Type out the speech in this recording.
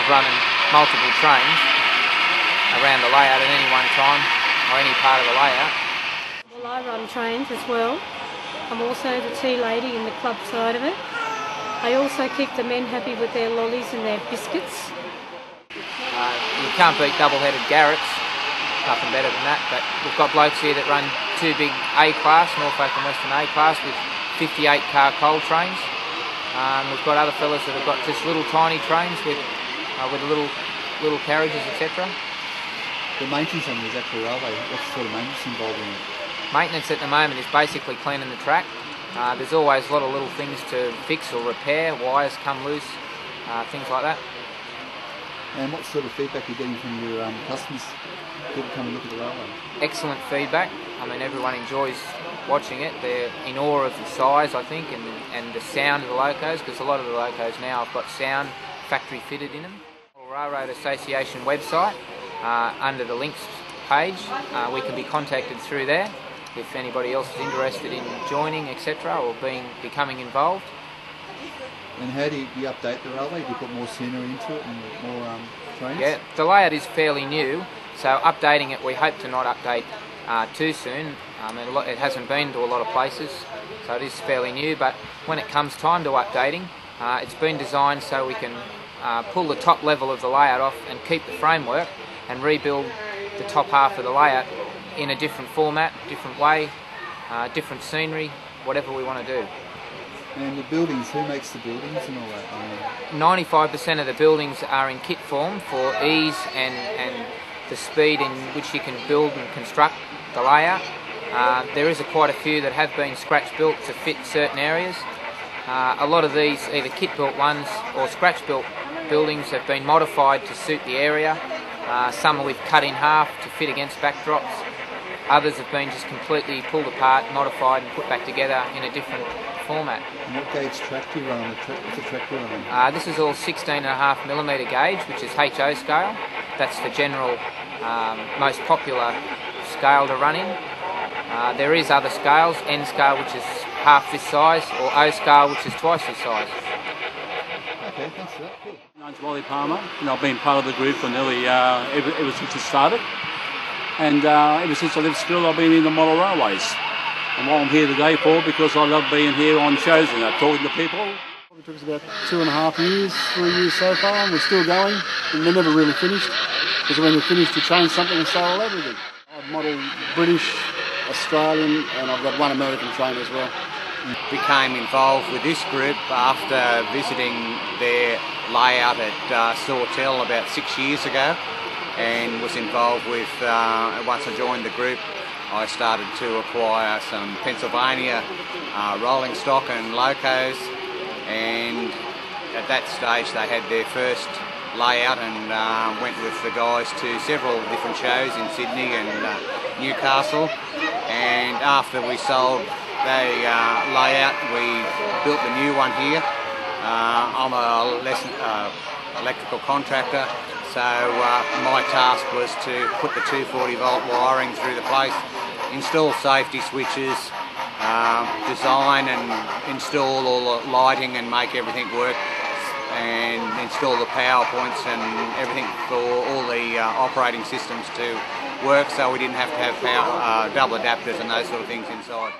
running multiple trains around the layout at any one time or any part of the layout. Well, I run trains as well. I'm also the tea lady in the club side of it. I also keep the men happy with their lollies and their biscuits. You can't beat double-headed Garretts, nothing better than that, but we've got blokes here that run two big A-class, Norfolk and Western A-class, with 58-car coal trains. We've got other fellas that have got just little tiny trains with little carriages, etc. The maintenance on the actual railway, what sort of maintenance involved in it? Maintenance at the moment is basically cleaning the track. There's always a lot of little things to fix or repair, wires come loose, things like that. And what sort of feedback are you getting from your customers, people come and look at the railway? Excellent feedback. I mean, everyone enjoys watching it. They're in awe of the size, I think, and the sound of the locos, because a lot of the locos now have got sound factory fitted in them. Railroad Association website, under the links page, we can be contacted through there if anybody else is interested in joining, etc., or becoming involved. And how do you update the railway? Do you put more scenery into it and more trains? Yeah, the layout is fairly new, so updating it, we hope to not update too soon. It hasn't been to a lot of places, so it is fairly new, but when it comes time to updating, it's been designed so we can pull the top level of the layout off and keep the framework and rebuild the top half of the layout in a different format, different way, different scenery, whatever we want to do. And the buildings, who makes the buildings and all that? 95% of the buildings are in kit form for ease and the speed in which you can build and construct the layout. There is quite a few that have been scratch built to fit certain areas. A lot of these, either kit built ones or scratch built buildings, have been modified to suit the area. Some we've cut in half to fit against backdrops. Others have been just completely pulled apart, modified and put back together in a different format. And what gauge track do you run on? What's the track you run on? This is all 16.5mm gauge, which is HO scale. That's the general most popular scale to run in. There is other scales, N scale, which is half this size, or O scale, which is twice this size. Okay, thanks for that. Cool. My name's Wally Palmer, and I've been part of the group for nearly ever since it started. And ever since I left school, I've been in the model railways. And what I'm here today for, because I love being here on shows and talking to people. It took us about 2.5 years, 3 years so far, and we're still going. And we're never really finished, because when we're finished, you change something and sell everything. I've modelled British, Australian, and I've got one American train as well. Became involved with this group after visiting their layout at Sawtell about 6 years ago, and was involved with, once I joined the group, I started to acquire some Pennsylvania rolling stock and locos, and at that stage they had their first layout, and went with the guys to several different shows in Sydney and Newcastle, and after we sold the layout, we built the new one here. I'm a electrical contractor, so my task was to put the 240 volt wiring through the place, install safety switches, design and install all the lighting and make everything work, and install the power points and everything for all the operating systems to work, so we didn't have to have power, double adapters and those sort of things inside.